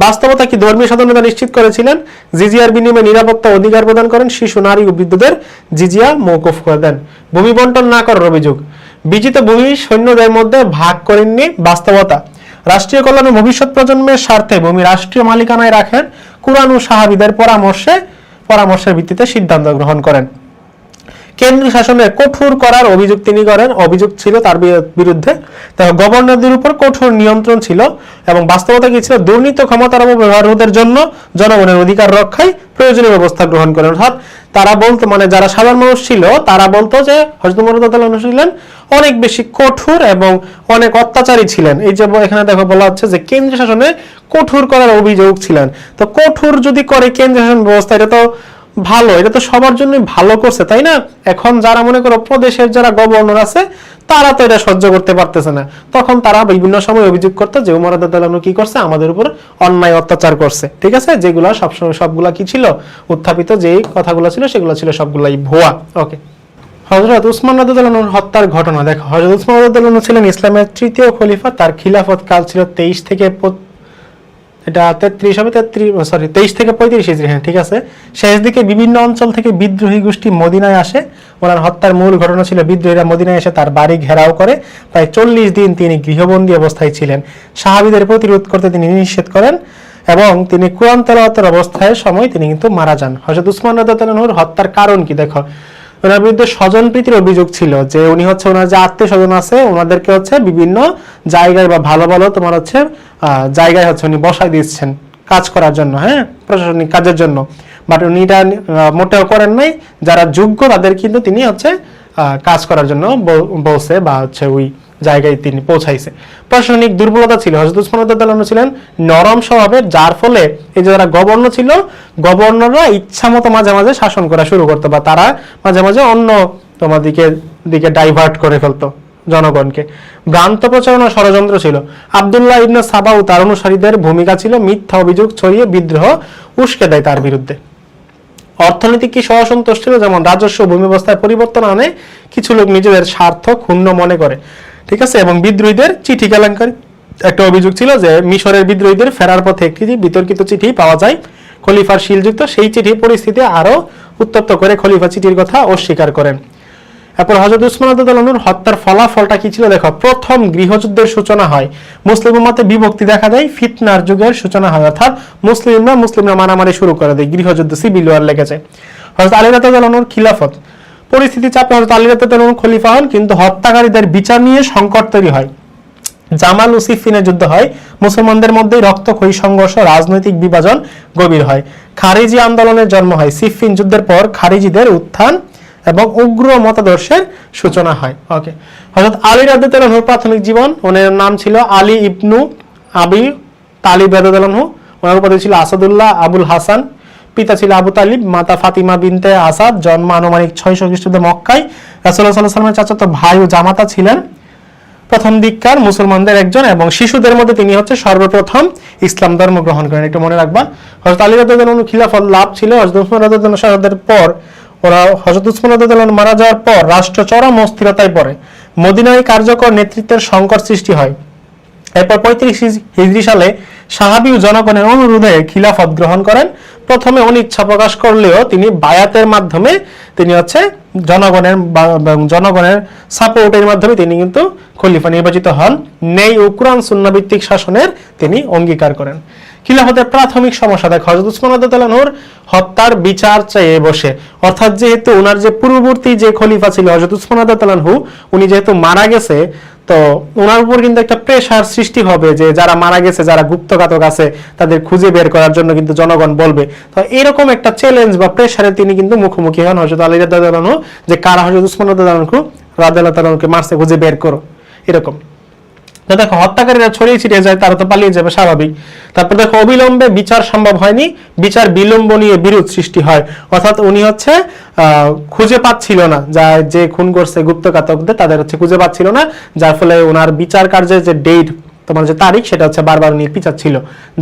বাস্তবতা কি, ধর্মীয় স্বাধীনতা নিশ্চিত করেছিলেন। জিজিয়ার বিনিময়ে নিরাপত্তা অধিকার প্রদান করেন। শিশু, নারী ও বৃদ্ধদের জিজিয়া মওকুফ করে দেন। ভূমি বন্টন না করার অভিযোগ। বিজিত ভূমি সৈন্যদের মধ্যে ভাগ করেননি। বাস্তবতা, রাষ্ট্রীয় কল্যাণ ও ভবিষ্যৎ প্রজন্মের স্বার্থে ভূমি রাষ্ট্রীয় মালিকানায় রাখেন। কুরআন ও সাহাবীদের পরামর্শের ভিত্তিতে সিদ্ধান্ত গ্রহণ করেন। কেন্দ্রীয় শাসনে কঠোর করার অভিযোগ তিনি করেন, অভিযোগ ছিল তার বিরুদ্ধে। গভর্নরদের উপর কঠোর নিয়ন্ত্রণ ছিল। এবং বাস্তবতা কি ছিল, দুর্নীতি ক্ষমতার অপব্যবহার রোধের জন্য জনগণের অধিকার রক্ষায় প্রয়োজনীয় ব্যবস্থা গ্রহণ করেন। অর্থাৎ তারা বলতো, মানে যারা সাধারণ মানুষ ছিল তারা বলতো যে হযরত উমর রাদিয়াল্লাহু আনহু ছিলেন অনেক বেশি কঠোর এবং অনেক অত্যাচারী ছিলেন। এই যে এখানে দেখো বলা হচ্ছে যে কেন্দ্রীয় শাসনে কঠোর করার অভিযোগ ছিলেন। তো কঠোর যদি করে কেন্দ্রীয় শাসন ব্যবস্থা, এটা তো ভালো, এটা তো সবার জন্যই ভালো করছে, তাই না? এখন যারা মনে করো প্রদেশের যারা গভর্নর আছে তারা তো এটা সহ্য করতে পারতেছে না, তখন তারা বিভিন্ন সময় অভিযোগ করতো যে উমর রাদিয়াল্লাহু আনহু কি করছে, আমাদের উপর অন্যায় অত্যাচার করছে। ঠিক আছে, যেগুলা সবসময় সবগুলা কি ছিল, উত্থাপিত যেই কথাগুলো ছিল সেগুলো ছিল সবগুলাই ভুয়া। ওকে, হযরত উসমান রাদিয়াল্লাহু আনহুর হত্যার ঘটনা দেখো। হযরত উসমান রাদিয়াল্লাহু আনহু ছিলেন ইসলামের তৃতীয় খলিফা। তার খিলাফত কাল ছিল 23 থেকে 35 হিজরি। হ্যাঁ, ঠিক আছে। শেষ দিকে বিভিন্ন অঞ্চল থেকে বিদ্রোহী গোষ্ঠী মদিনায় আসে। ওনার হত্যার মূল ঘটনা ছিল বিদ্রোহীরা মদিনায় এসে তার বাড়ি ঘেরাও করে। প্রায় 40 দিন তিনি গৃহবন্দী অবস্থায় ছিলেন। সাহাবীদের প্রতিরোধ করতে তিনি নিষেধ করেন এবং তিনি কুরআন তেলাওয়াতের অবস্থায় সময় তিনি কিন্তু মারা যান। হযরত উসমান রাদিয়াল্লাহু আনহুর হত্যার কারণ কি দেখো। ওনার বিরুদ্ধে স্বজনপ্রীতির অভিযোগ ছিল, যে উনি হচ্ছে ওনার যে আত্মীয় স্বজন আছে ওনাদেরকে হচ্ছে বিভিন্ন জায়গায় বা ভালো ভালো তোমার হচ্ছে জায়গায় হচ্ছে উনি বসাই দিচ্ছেন কাজ করার জন্য, হ্যাঁ, প্রশাসনিক কাজের জন্য। বাট উনি এটা মোটেও করেন নাই। যারা যোগ্য তাদের কিন্তু তিনি হচ্ছে কাজ করার জন্য বলছে বা হচ্ছে ওই জায়গায় তিনি পৌঁছাইছে। প্রশাসনিক দুর্বলতা ছিল। হযরত উসমান রাদিয়াল্লাহু আনহু ছিলেন নরম স্বভাবের, যার ফলে এই যে যারা গভর্নর ছিল, গভর্নররা ইচ্ছা মতো মাঝে মাঝে শাসন করা শুরু করতো, বা তারা মাঝে মাঝে অন্য তোমার দিকে ডাইভার্ট করে ফেলতো জনগণকে। ভ্রান্ত প্রচারণা ষড়যন্ত্র ছিল। আব্দুল্লাহ ইবনে সাবা ও তার অনুসারীদের ভূমিকা ছিল মিথ্যা অভিযোগ ছড়িয়ে বিদ্রোহ উস্কে দেয় তার বিরুদ্ধে। অর্থনৈতিক কি অসন্তোষ ছিল, যেমন রাজস্ব ভূমি ব্যবস্থায় পরিবর্তন আনে কিছু লোক নিজেদের স্বার্থ ক্ষুণ্ণ মনে করে, ঠিক আছে। এবং বিদ্রোহীদের চিঠি কেলেঙ্কারি একটা অভিযোগ ছিল, যে মিশরের বিদ্রোহীদের ফেরার পথে একটি বিতর্কিত চিঠি পাওয়া যায় খলিফার শিলযুক্ত, সেই চিঠি পরিস্থিতি আরো উত্তপ্ত করে খলিফা চিঠির কথা অস্বীকার করেন। এরপর হযরত উসমান রাদিয়াল্লাহু আনহুর হত্যার ফলাফলটা কি ছিল দেখো। প্রথম গৃহযুদ্ধের সূচনা হয়, মুসলিম উম্মতে বিভক্তি দেখা দেয়, ফিতনার যুগের সূচনা হয়, অর্থাৎ মুসলিমরা মারামারি শুরু করে দেয়, গৃহযুদ্ধ সিভিল ওয়ার লেগেছে। হযরত আলী রাদিয়াল্লাহু আনহুর খিলাফত, পরিস্থিতি চাপে হযরত আলী রাদিয়াল্লাহু আনহু খলিফা হন, কিন্তু হত্যাকারীদের বিচার নিয়ে সংকট তৈরি হয়। জামাল ও সিফিনের যুদ্ধ হয়, মুসলমানদের মধ্যে রক্তক্ষয়ী সংঘর্ষ, রাজনৈতিক বিভাজন গভীর হয়। খারিজি আন্দোলনের জন্ম হয়। সিফিন যুদ্ধের পর খারিজিদের উত্থান এবং উগ্র মতাদর্শের সূচনা হয়। ওকে, হযরত আলী রাদিয়াল্লাহু আনহুর প্রাথমিক জীবন, ওনার নাম ছিল আলী ইবনু আবি তালিব রাদিয়াল্লাহু আনহু, ওনার উপাধি ছিল আসাদুল্লাহ আবুল হাসান, পিতা ছিল আবু তালিব, মাতা ফাতিমা বিনতে আসাদ, জন্ম আনুমানিক 600 খ্রিস্টাব্দে মক্কায়। রাসূলুল্লাহ সাল্লাল্লাহু আলাইহি ওয়াসাল্লামের চাচাতো ভাই ও জামাতা ছিলেন প্রথম দিককার মুসলমানদের একজন, এবং শিশুদের মধ্যে তিনি হচ্ছে সর্বপ্রথম ইসলাম ধর্ম গ্রহণ করেন, একটু মনে রাখবা। হযরত আলী রাদিয়াল্লাহু আনহু খিলাফত লাভ ছিল। হযরত উসমান রাদিয়াল্লাহু আনহু শাহাদাতের পর হযরত উসমান রাদিয়াল্লাহু আনহু মারা যাওয়ার পর রাষ্ট্র চরম অস্থিরতায় পড়ে। মদিনায় কার্যকর নেতৃত্বের সংকট সৃষ্টি হয়। এরপর 35 হিজরি সালে সাহাবী ও জনগণের অনুরোধে খিলাফত গ্রহণ করেন। প্রথমে অনিচ্ছা প্রকাশ করলেও তিনি বায়াতের মাধ্যমে তিনি হচ্ছে জনগণের সাপোর্টের মাধ্যমে তিনি কিন্তু খলিফা নির্বাচিত হন। ন্যায় ও কুরআন সুন্নাহ ভিত্তিক শাসনের তিনি অঙ্গীকার করেন। খিলাফতের প্রাথমিক সমস্যা দেখো, হযরত উসমান রাদিয়াল্লাহু আনহুর হত্যার বিচার চেয়ে বসে, অর্থাৎ যেহেতু ওনার যে পূর্ববর্তী যে খলিফা ছিল হযরত উসমান রাদিয়াল্লাহু আনহু, উনি যেহেতু মারা গেছে, তো ওনার উপর কিন্তু একটা প্রেসার সৃষ্টি হবে, যে যারা মারা গেছে, যারা গুপ্তঘাতক আছে তাদের খুঁজে বের করার জন্য কিন্তু জনগণ বলবে। তো এরকম একটা চ্যালেঞ্জ বা প্রেসারে তিনি কিন্তু মুখোমুখি হন হযরত আলী রাদিয়াল্লাহু আনহু, যে কারা হযরত উসমান রাদিয়াল্লাহু আনহুকে মারছে, খুঁজে বের করো, এরকম। তো দেখো হত্যাকারীরা ছড়িয়ে ছিটিয়ে যায়, তারা তো পালিয়ে যাবে স্বাভাবিক। তারপর দেখো অবিলম্বে বিচার সম্ভব হয়নি, বিচার বিলম্ব নিয়ে বিরোধ সৃষ্টি হয়, অর্থাৎ উনি হচ্ছে খুঁজে পাচ্ছিল না, যে খুন করছে গুপ্তঘাতকদের তাদের হচ্ছে খুঁজে পাচ্ছিল না, যার ফলে ওনার বিচার কার্যের যে ডেট তোমার যে তারিখ সেটা হচ্ছে বারবার নিয়ে পিছাচ্ছিল,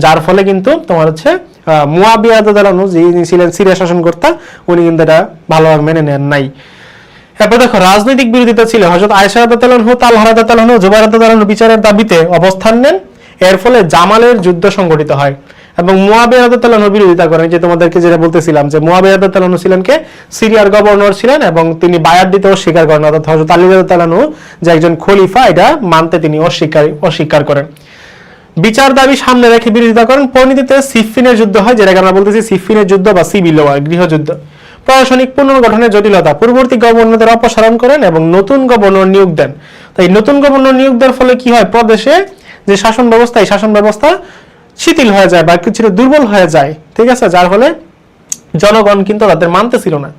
যার ফলে কিন্তু তোমার হচ্ছে মুয়াবিয়া রাদিয়াল্লাহু আনহু যিনি ছিলেন সিরিয়া শাসনকর্তা, উনি কিন্তু এটা ভালোভাবে মেনে নেন নাই। এরপর দেখো রাজনৈতিক বিরোধিতা ছিল। হযরত আয়েশা রাদিয়াল্লাহু আনহা, তালহা রাদিয়াল্লাহু আনহু, জুবাইর রাদিয়াল্লাহু আনহু বিচারের দাবিতে অবস্থান নেন। এর ফলে জামালের যুদ্ধ সংঘটিত হয় এবং মুয়াবিয়া রাদিয়াল্লাহু আনহু বিরোধিতা করেন। যে তোমাদেরকে যেটা বলতেছিলাম, যে মুয়াবিয়া রাদিয়াল্লাহু আনহু ছিলেন কে সিরিয়ার গভর্নর ছিলেন, এবং তিনি বায়াত দিতে অস্বীকার করেন, অর্থাৎ হযরত আলী রাদিয়াল্লাহু আনহু যে একজন খলিফা এটা মানতে তিনি অস্বীকার করেন। বিচার দাবি সামনে রেখে বিরোধিতা করেন। পরিণতিতে সিফিনের যুদ্ধ হয়, যেটাকে আমরা বলতেছি সিফিনের যুদ্ধ বা সিভিল ওয়ার, গৃহযুদ্ধ। প্রশাসনিক পুনর্গঠনের জটিলতা, পূর্ববর্তী গভর্নরদের অপসারণ করেন এবং নতুন গভর্নর নিয়োগ দেন। তাই নতুন গভর্নর নিয়োগ দেওয়ার ফলে কি হয়, প্রদেশে যে শাসন ব্যবস্থা, এই শাসন ব্যবস্থা শিথিল হয়ে যায় বা কিছুটা দুর্বল হয়ে যায়, ঠিক আছে, যার ফলে জনগণ কিন্তু তাদের মানতেছিল না।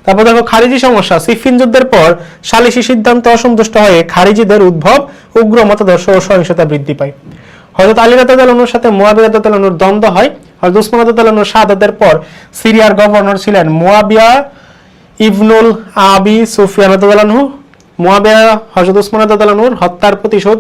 তারপর দেখো খারিজি সমস্যা, সিফিন যুদ্ধের পর সালিসি সিদ্ধান্ত অসন্তুষ্ট হয়ে খারিজিদের উদ্ভব, উগ্র মতাদর্শ ও সহিংসতা বৃদ্ধি পায়। হযরত আলী রাদিয়াল্লাহু আনহুর সাথে মুয়াবিয়া রাদিয়াল্লাহু আনহুর দ্বন্দ্ব হয়। হযরত উসমান রাদিয়াল্লাহু আনহুর শাহাদাতের পর সিরিয়ার গভর্নর ছিলেন মুয়াবিয়া ইবনুল আবি সুফিয়ান রাদিয়াল্লাহু আনহু। মুয়াবিয়া হযরত উসমান রাদিয়াল্লাহু আনহুর হত্যার প্রতিশোধ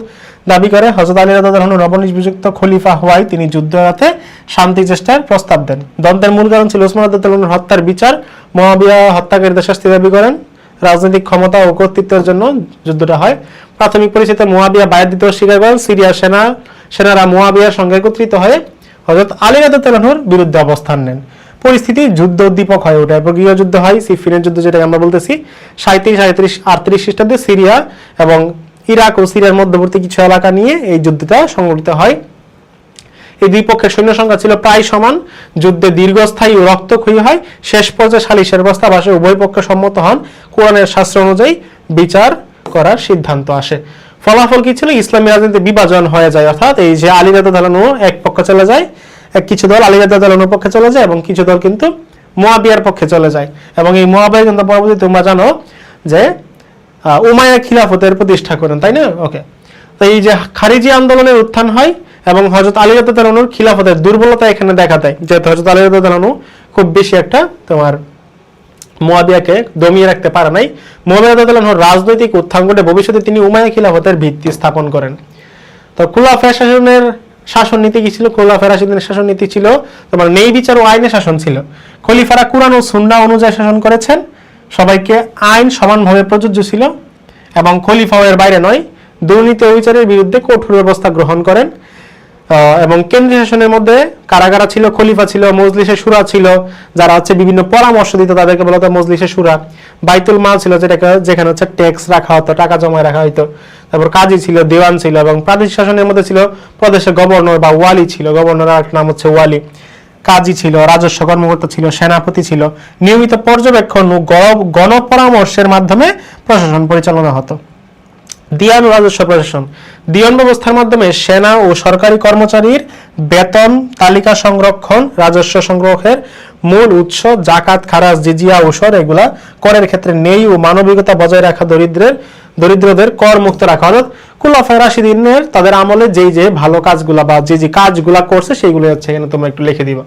দাবি করে। হযরত আলী রাদিয়াল্লাহু আনহু নবনিযুক্ত খলিফা হওয়ায় তিনি যুদ্ধরাতে শান্তি চেষ্টার প্রস্তাব দেন। দ্বন্দ্বের মূল কারণ ছিল উসমান রাদিয়াল্লাহু আনহুর হত্যার বিচার। মুয়াবিয়া হত্যাকারীদের শাস্তি দাবি করেন। রাজনৈতিক ক্ষমতা ও কর্তৃত্বের জন্য যুদ্ধটা হয়। প্রাথমিক পরিস্থিতিতে মুয়াবিয়া বায়াত দিতে অস্বীকার করেন। সিরিয়ার সেনারা মুয়াবিয়ার সঙ্গে একত্রিত হয়ে হযরত আলী রাদিয়াল্লাহু আনহুর বিরুদ্ধে অবস্থান নেন। পরিস্থিতি যুদ্ধ উদ্দীপক হয় ওঠে। এরপর গৃহযুদ্ধ হয়, সিফিনের যুদ্ধ, যেটা আমরা বলতেছি 37, 38 খ্রিস্টাব্দে সিরিয়া এবং ইরাক ও সিরিয়ার মধ্যবর্তী কিছু এলাকা নিয়ে এই যুদ্ধটা সংঘটিত হয়। এই দুই পক্ষের সৈন্য সংখ্যা ছিল প্রায় সমান, যুদ্ধে দীর্ঘস্থায়ী ও রক্তক্ষয়ী হয়, শেষ পর্যায়ে সালিশের প্রস্তাব আসে, উভয় পক্ষ সম্মত হন, কোরআনের শাস্ত্র অনুযায়ী বিচার করার সিদ্ধান্ত আসে। ফলাফল কি ছিল? ইসলামী রাজনীতি বিভাজন হয়ে যায়, অর্থাৎ এই যে আলী রাদিয়াল্লাহু আনহু এক পক্ষে চলে যায়, কিছু দল আলী রাদিয়াল্লাহু আনহুর পক্ষে চলে যায় এবং কিছু দল কিন্তু মুয়াবিয়ার পক্ষে চলে যায়। এবং এই মুয়াবিয়া কিন্তু পরবর্তীতে তোমরা জানো যে উমাইয়া খিলাফতের প্রতিষ্ঠা করেন, তাই না? ওকে, তো এই যে খারিজি আন্দোলনের উত্থান হয় এবং হযরত আলী রাদিয়াল্লাহু আনহুর খিলাফতের দুর্বলতা এখানে দেখা দেয়, যেহেতু হযরত আলী রাদিয়াল্লাহু আনহু খুব বেশি একটা তোমার মুয়াবিয়াকে দমিয়ে রাখতে পারে নাই। মুয়াবিয়া রাদিয়াল্লাহু আনহুর রাজনৈতিক উত্থান ঘটে ভবিষ্যতে তিনি উমাইয়া খিলাফতের ভিত্তি স্থাপন করেন। তো খুলাফায়ে শাসনের শাসন নীতি কি ছিল? খুলাফায়ে রাশিদিনের শাসন নীতি ছিল তোমার ন্যায় বিচার ও আইনে শাসন ছিল। খলিফারা কুরআন ও সুন্নাহ অনুযায়ী শাসন করেছেন, সবাইকে আইন সমানভাবে প্রযোজ্য ছিল এবং খলিফা এর বাইরে নয়। দুর্নীতি ও বিচারের বিরুদ্ধে কঠোর ব্যবস্থা গ্রহণ করেন এবং কেন্দ্রীয় শাসনের মধ্যে কারাগারা ছিল, খলিফা ছিল, মজলিসে শুরা ছিল, যারা হচ্ছে বিভিন্ন পরামর্শ দিত তাদেরকে বলা হতো মজলিসে শুরা। বাইতুল মাল ছিল, যেখানে হচ্ছে ট্যাক্স রাখা হতো, টাকা জমায় রাখা হতো। তারপর কাজী ছিল, দেওয়ান ছিল এবং প্রাদেশিক শাসনের মধ্যে ছিল প্রদেশের গভর্নর বা ওয়ালি ছিল, গভর্নর আর নাম হচ্ছে ওয়ালি। কাজী ছিল, রাজস্ব কর্মকর্তা ছিল, সেনাপতি ছিল। নিয়মিত পর্যবেক্ষণ ও গণপরামর্শের মাধ্যমে প্রশাসন পরিচালনা হতো। দিয়ান ও রাজস্ব প্রশাসন, দিয়ন ব্যবস্থার মাধ্যমে সেনা ও সরকারি কর্মচারীর বেতন তালিকা সংরক্ষণ, রাজস্ব সংগ্রহের মূল উৎস, জাকাত, খারাজ, জিজিয়া, ওসর এগুলা করের ক্ষেত্রে ন্যায় ও মানবিকতা বজায় রাখা, দরিদ্রদের কর মুক্ত রাখা। অর্থাৎ খুলাফায়ে রাশিদিনের তাদের আমলে যেই যে ভালো কাজগুলা বা যে যে কাজগুলা করছে সেইগুলো হচ্ছে এখানে তোমরা একটু লিখে দিবা।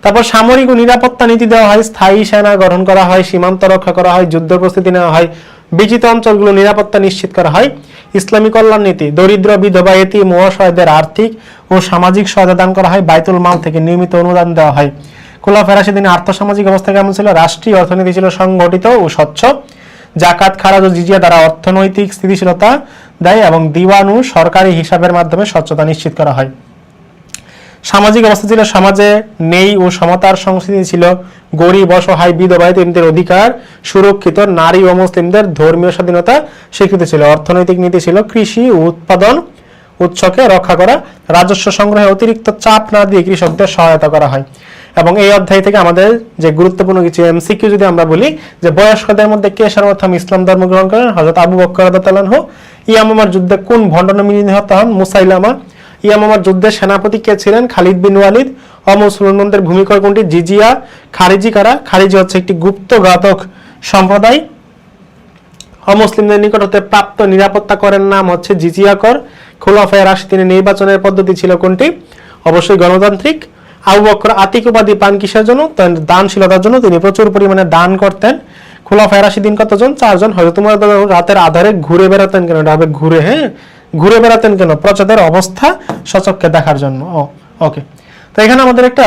তারপর সামরিক ও নিরাপত্তা নীতি দেওয়া হয়, স্থায়ী সেনা গঠন করা হয়, সীমান্ত রক্ষা করা হয়, যুদ্ধ প্রস্তুতি নেওয়া হয়, বিজিত অঞ্চলগুলো নিরাপত্তা নিশ্চিত করা হয়। ইসলামী কল্যাণ নীতি, দরিদ্র, বিধবা, এতিম ও অসহায়দের আর্থিক ও সামাজিক সহায়তা দান করা হয়, বাইতুল মাল থেকে নিয়মিত অনুদান দেওয়া হয়। খুলাফায়ে রাশিদিনের আর্থসামাজিক অবস্থা কেমন ছিল? রাষ্ট্রীয় অর্থনীতি ছিল সংগঠিত ও স্বচ্ছ, জাকাত, খারাজ ও জিজিয়া দ্বারা অর্থনৈতিক স্থিতিশীলতা দেয় এবং দিওয়ান ও সরকারি হিসাবের মাধ্যমে স্বচ্ছতা নিশ্চিত করা হয়। সামাজিক অবস্থা ছিল সমাজে ন্যায় ও সমতার সংস্কৃতি ছিল, গরিব, অসহায়, বিধবা, এতিমদের অধিকার সুরক্ষিত, নারী ও মুসলিমদের ধর্মীয় স্বাধীনতা স্বীকৃত ছিল। অর্থনৈতিক নীতি ছিল কৃষি ও উৎপাদন উৎসকে রক্ষা করা, রাজস্ব সংগ্রহে অতিরিক্ত চাপ না দিয়ে কৃষকদের সহায়তা করা হয়। এবং এই অধ্যায় থেকে আমাদের যে গুরুত্বপূর্ণ কিছু এমসিকিউ যদি আমরা বলি, যে বয়স্কদের মধ্যে কে সর্বপ্রথম ইসলাম ধর্ম গ্রহণ করেন? হযরত আবু বকর রাদিয়াল্লাহু আনহু। ইয়ামামার যুদ্ধে কোন ভণ্ডামি নিহত হন? মুসাইলামা। ইয়ামামার যুদ্ধের সেনাপতি কে ছিলেন? খালিদ বিন ওয়ালিদ। অমুসলমানদের ভূমিকা কোনটি? জিজিয়া। খারিজি কারা? খারিজি হচ্ছে একটি গুপ্ত ঘাতক সম্প্রদায়। অমুসলিমদের নিকট হতে প্রাপ্ত নিরাপত্তা করের নাম হচ্ছে জিজিয়া কর। খুলাফায়ে রাশিদিনের নির্বাচনের পদ্ধতি ছিল কোনটি? অবশ্যই গণতান্ত্রিক। আবু বকর আতিক উপাধি পান কিসের জন্য? দানশীলতার জন্য। তিনি প্রচুর পরিমাণে দান করতেন। খুলাফায়ে রাশিদিন কতজন? 4 জন। হযরত উমর রাতের আধারে ঘুরে বেড়াতেন কেন? ঘুরে বেড়াতেন কেন? প্রজাদের অবস্থা সচক্ষে দেখার জন্য। ওকে, তো এখানে আমাদের একটা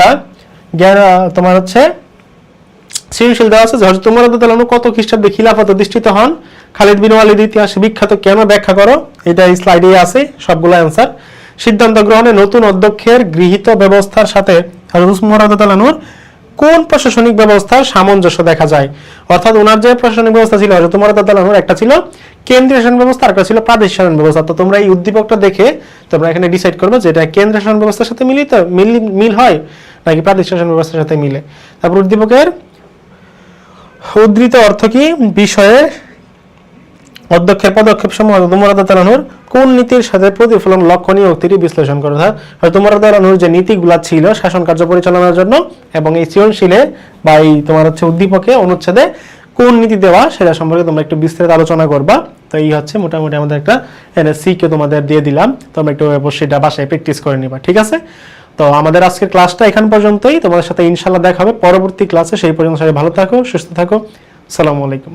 তোমার হচ্ছে সৃজনশীল দেওয়া আছে যে হযরত উমর রাদিয়াল্লাহু আনহু কত খ্রিস্টাব্দে খিলাফত অধিষ্ঠিত হন? খালিদ বিন ওয়ালিদ ইতিহাসে বিখ্যাত কেন? ব্যাখ্যা করো। এটা এই স্লাইডে আছে সবগুলো অ্যানসার। সিদ্ধান্ত গ্রহণে নতুন অধ্যক্ষের গৃহীত ব্যবস্থার সাথে হযরত উমর রাদিয়াল্লাহু আনহুর কোন প্রশাসনিক ব্যবস্থার সামঞ্জস্য দেখা যায়? অর্থাৎ ওনার যে প্রশাসনিক ব্যবস্থা ছিল হযরত উমর রাদিয়াল্লাহু আনহুর, একটা ছিল কেন্দ্রীয় শাসন ব্যবস্থা আর একটা ছিল প্রাদেশিক শাসন ব্যবস্থা। তো তোমরা এই উদ্দীপকটা দেখে তোমরা এখানে ডিসাইড করবে যে এটা কেন্দ্রীয় শাসন ব্যবস্থার সাথে মিল হয় নাকি প্রাদেশিক শাসন ব্যবস্থার সাথে মিলে। তারপর উদ্দীপকের উদ্ধৃত অর্থ কি বিষয়ে অধ্যক্ষের পদক্ষেপ সমূহ হযরত উমর রাদিয়াল্লাহু আনহুর কোন নীতির সাথে প্রতিফলন লক্ষণীয় উক্তিটি বিশ্লেষণ করো। হযরত উমর রাদিয়াল্লাহু আনহুর যে নীতিগুলো ছিল শাসন কার্য পরিচালনার জন্য এবং এই সৃজনশীলে বা এই তোমার হচ্ছে উদ্দীপকে অনুচ্ছেদে কোন নীতি দেওয়া সেটা সম্পর্কে তোমরা একটু বিস্তারিত আলোচনা করবা। তো এই হচ্ছে মোটামুটি আমাদের একটা সিকিউ তোমাদের দিয়ে দিলাম, তোমরা একটু অবশ্যই এটা বাসায় প্র্যাকটিস করে নিবা, ঠিক আছে? তো আমাদের আজকের ক্লাসটা এখান পর্যন্তই। তোমাদের সাথে ইনশাআল্লাহ দেখা হবে পরবর্তী ক্লাসে। সেই পর্যন্ত সবাই ভালো থাকো, সুস্থ থাকো। আসসালামু আলাইকুম।